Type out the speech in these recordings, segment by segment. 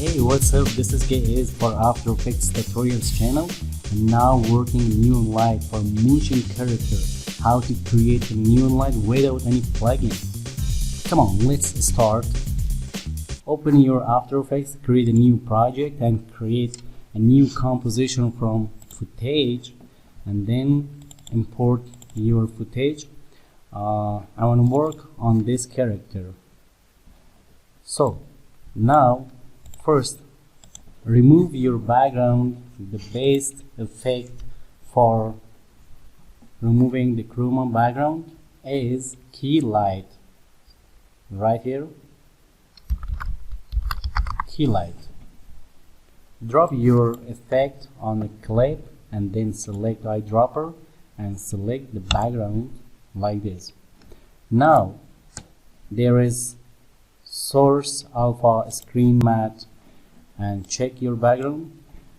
Hey, what's up? This is Gaze for After Effects Tutorials channel, and now working neon light for motion character. How to create a neon light without any plugin. Come on, let's start. Open your After Effects, create a new project, and create a new composition from footage, and then import your footage. I want to work on this character. So now first remove your background. The best effect for removing the chroma background is key light. Right here, key light. Drop your effect on the clip and then select eyedropper and select the background like this. Now there is source alpha screen matte, and check your background.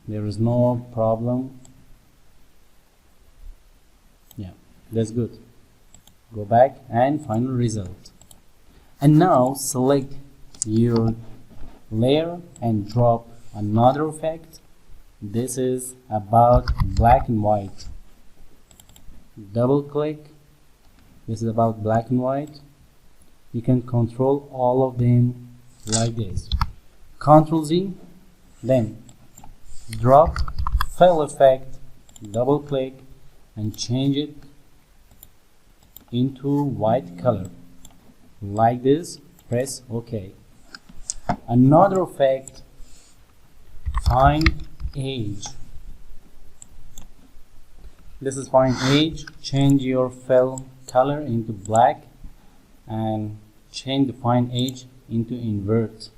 There is no problem. Yeah, that's good. Go back and final result. And now select your layer and drop another effect. This is about black and white. Double click. This is about black and white. You can control all of them like this. Ctrl Z, then drop fill effect, double click and change it into white color like this. Press OK. Another effect, fine edge. This is fine edge. Change your fill color into black and change the fine edge into invert.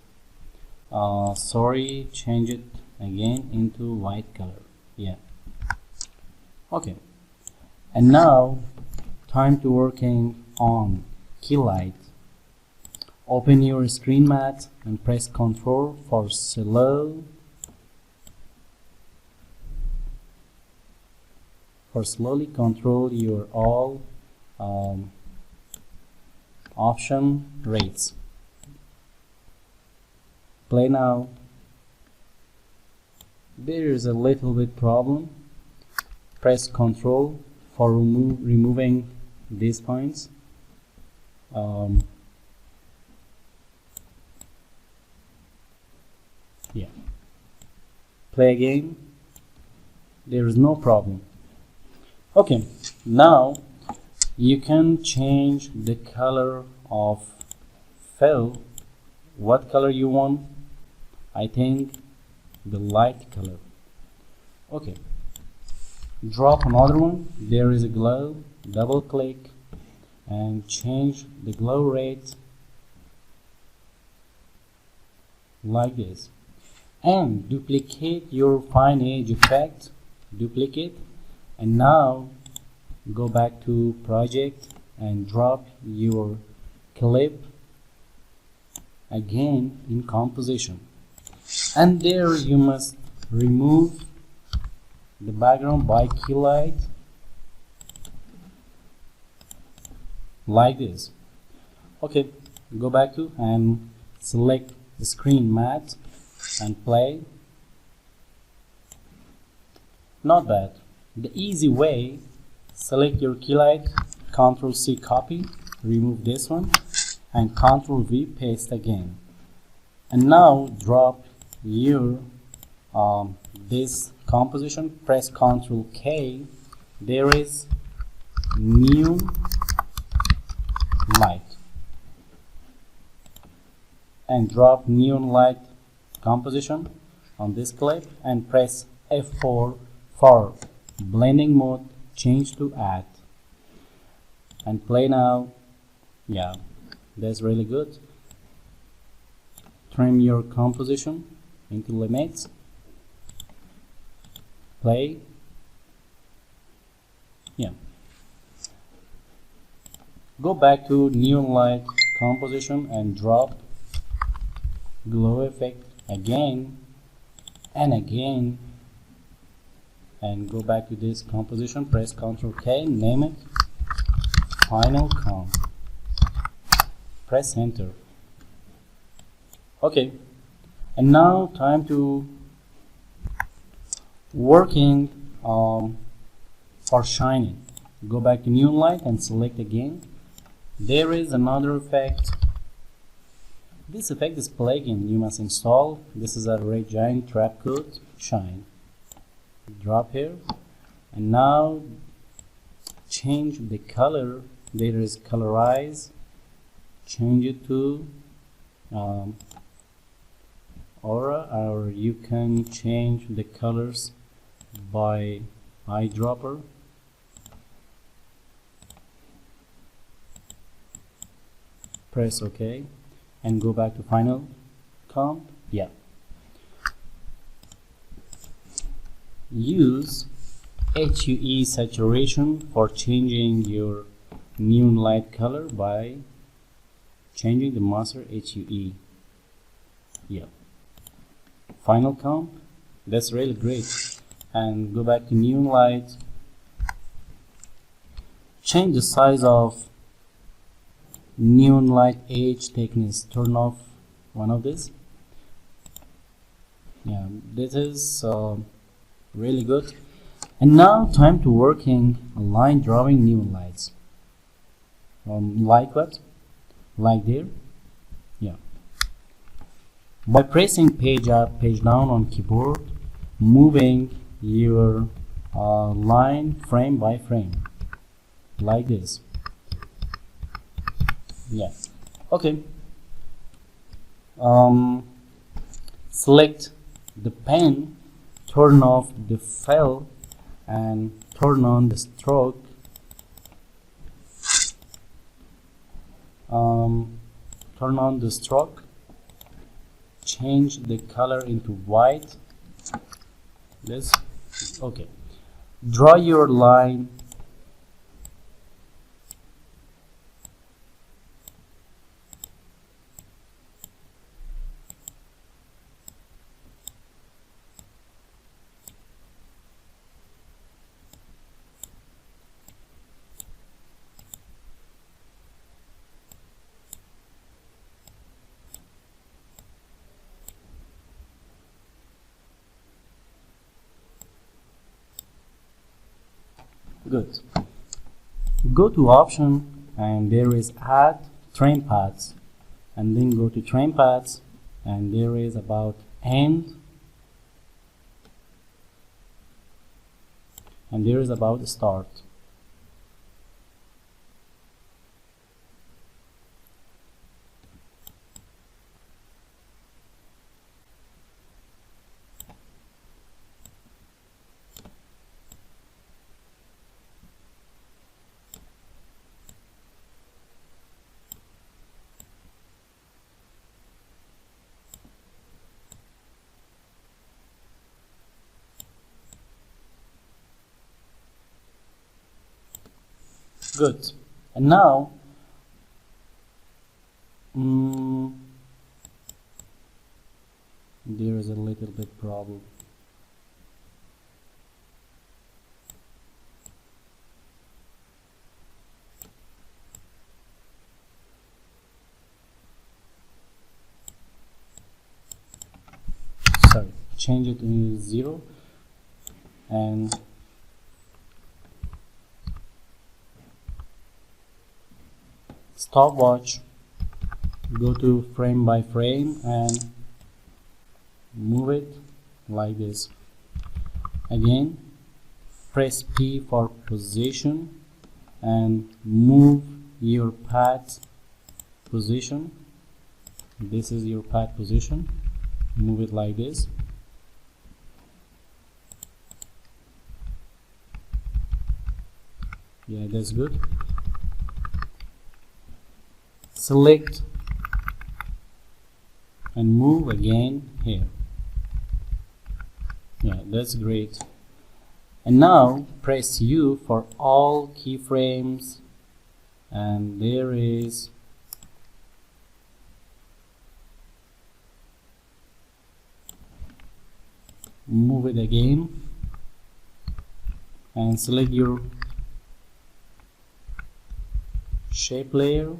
Change it again into white color. Yeah. Okay. And now time to working on key light. Open your screen matte and press Ctrl for slow. For slowly control your all option rates. Play now. There is a little bit problem. Press Ctrl for removing these points. Yeah. Play again. There is no problem. Okay, now you can change the color of fill. What color you want? I think the light color. Okay, drop another one. There is a glow. Double click and change the glow rate like this, and duplicate your fine edge effect. Duplicate. And now go back to project and drop your clip again in composition, and there you must remove the background by key light like this. Okay, go back to and select the screen matte and play. Not bad. The easy way, select your key light, Ctrl C copy, remove this one, and Ctrl V paste again. And now drop your this composition, press Ctrl K. There is neon light, and drop neon light composition on this clip and press F4 for blending mode, change to add, and play now. Yeah, that's really good. Trim your composition into limits. Play. Yeah. Go back to neon light composition and drop glow effect again and again, and go back to this composition, press Ctrl K, name it final comp, press enter. Okay, And now time to working for shining. Go back to neon light and select again. There is another effect. This effect is plugin you must install. This is a red giant trap code shine. Drop here, and now change the color. There is colorize. Change it to aura, or you can change the colors by eyedropper. Press OK and go back to final comp. Yeah. Use HUE saturation for changing your neon light color by changing the master HUE. Yeah. Final comp. That's really great. And go back to neon light. Change the size of neon light edge thickness. Turn off one of this. Yeah, this is really good. And now time to working line drawing neon lights. Like what? Like there. Yeah. By pressing page up, page down on keyboard, moving your line frame by frame, like this. Yeah. Okay. Select the pen, turn off the fill, and turn on the stroke. Turn on the stroke. Change the color into white. This. Okay. Draw your line. Good. Go to option and there is add train paths, and then go to train paths and there is about end, and there is about start. Good. And now there is a little bit problem. Sorry, change it to 0 and stopwatch. Go to frame by frame and move it like this. Again, press P for position and move your path position. This is your path position. Move it like this. Yeah, that's good. Select and move again here. Yeah, that's great. And now press U for all keyframes, and there is move it again and select your shape layer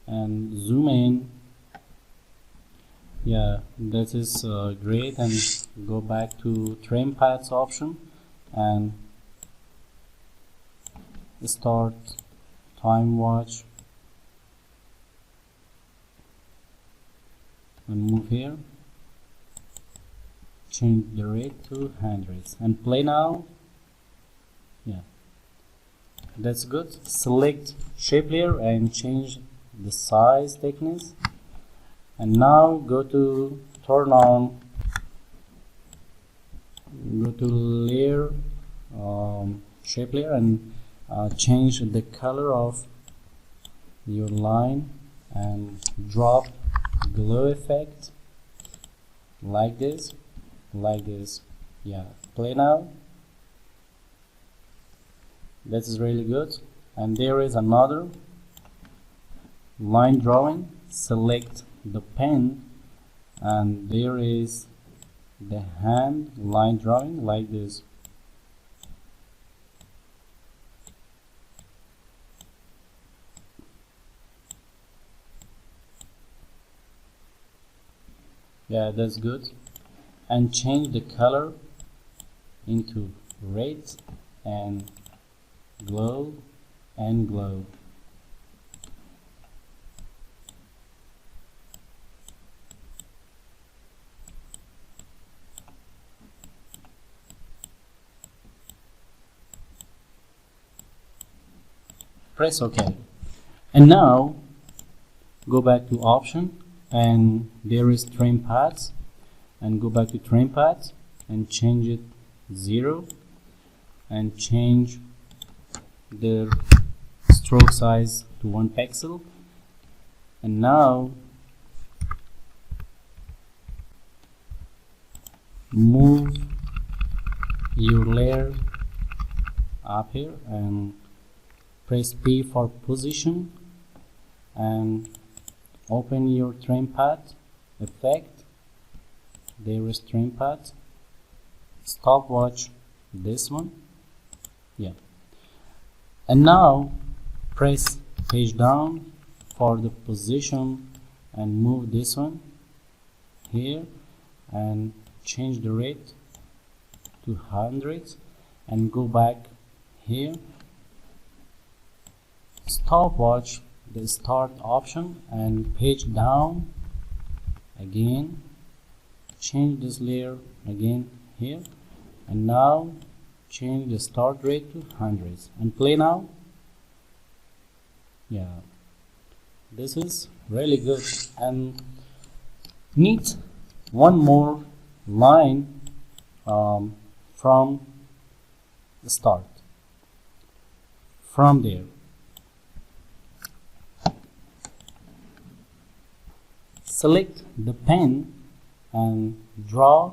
and zoom in Yeah, that is great. And go back to trim paths option and start time watch and move here, change the rate to hundreds and play now. Yeah, that's good. Select shape layer and change the size thickness, and now go to turn on, go to layer, shape layer, and change the color of your line and drop glow effect like this, like this. Yeah, play now. That is really good. And there is another line drawing. Select the pen, and there is the hand line drawing like this. Yeah, that's good. And change the color into red and glow and glow. Press OK. And now go back to option, and there is trim paths, and go back to trim paths and change it 0 and change the stroke size to 1 pixel. And now move your layer up here and press P for position and open your trim path effect. There is trim path. Stopwatch this one. Yeah. And now press page down for the position and move this one here and change the rate to 100 and go back here. Stopwatch the start option and page down again, change this layer again here, and now change the start rate to hundreds and play now. Yeah, this is really good. And need one more line from the start, from there. Select the pen and draw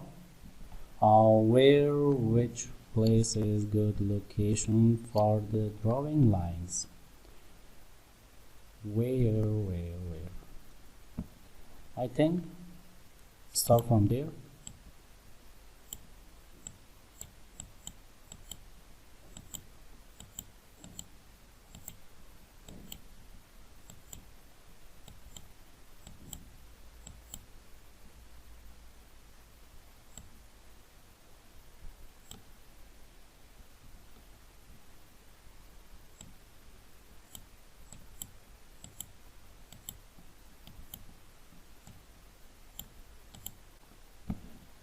which place is good location for the drawing lines. Where I think start from there.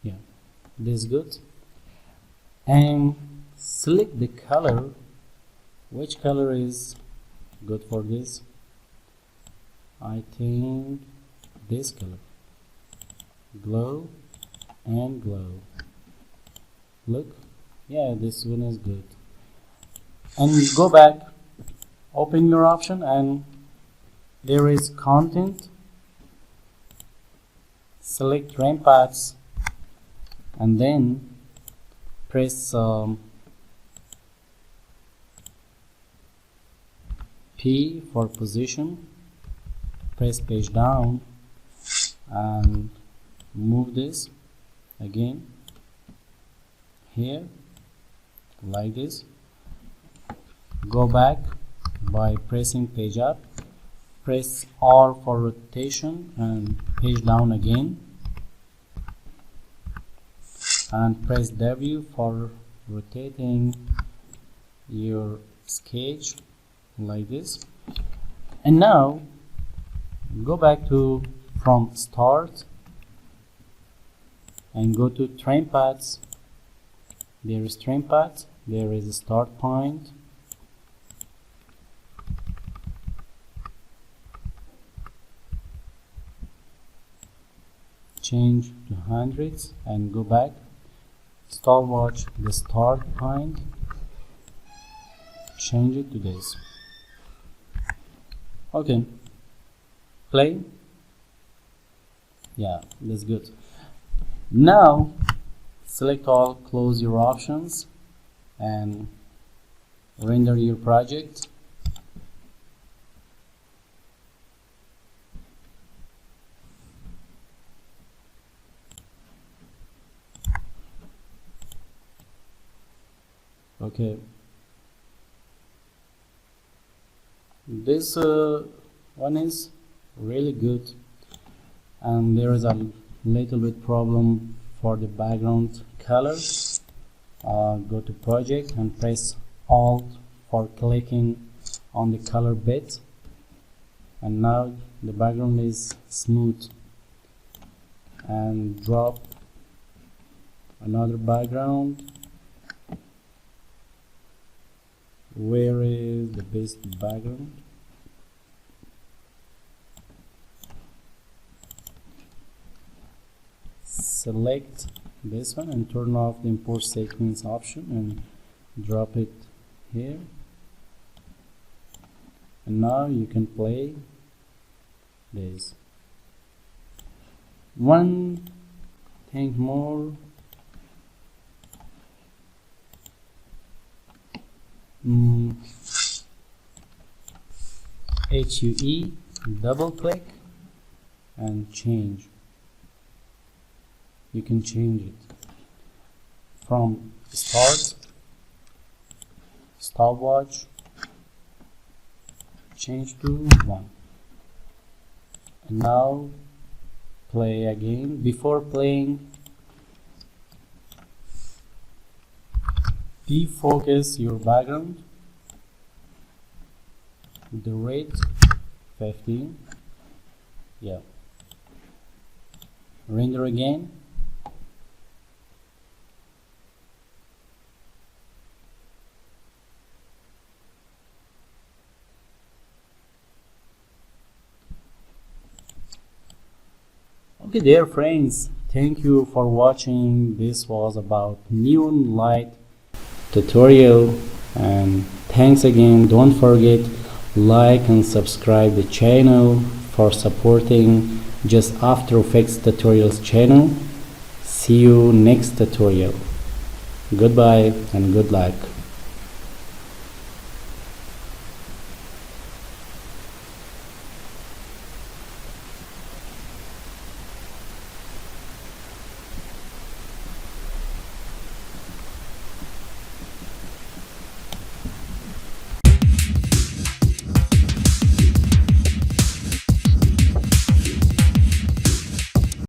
Yeah, this is good. And select the color. Which color is good for this? I think this color. Glow and glow. Look, yeah, this one is good. And go back, open your option, and there is content. Select trim paths and then press P for position, press page down and move this again here like this. Go back by pressing page up, press R for rotation and page down again, and press W for rotating your sketch like this. And now go back to from start and go to trim paths. There is trim path, there is a start point, change to hundreds and go back, stopwatch the start point, change it to this. Okay, play. Yeah, that's good. Now select all, close your options and render your project. Okay, this one is really good, and there is a little bit problem for the background color. Go to project and press Alt for clicking on the color bit, and now the background is smooth. And drop another background. Where is the best background? Select this one and turn off the import sequence option and drop it here. And now you can play this. One thing more, HUE, double click and change. You can change it from start, stopwatch, change to 1. And now play again. Before playing, defocus your background. The rate 15. Yeah. Render again. Okay, dear friends, thank you for watching. This was about neon light tutorial, and thanks again. Don't forget, like and subscribe the channel for supporting Just After Effects Tutorials channel. See you next tutorial. Goodbye and good luck.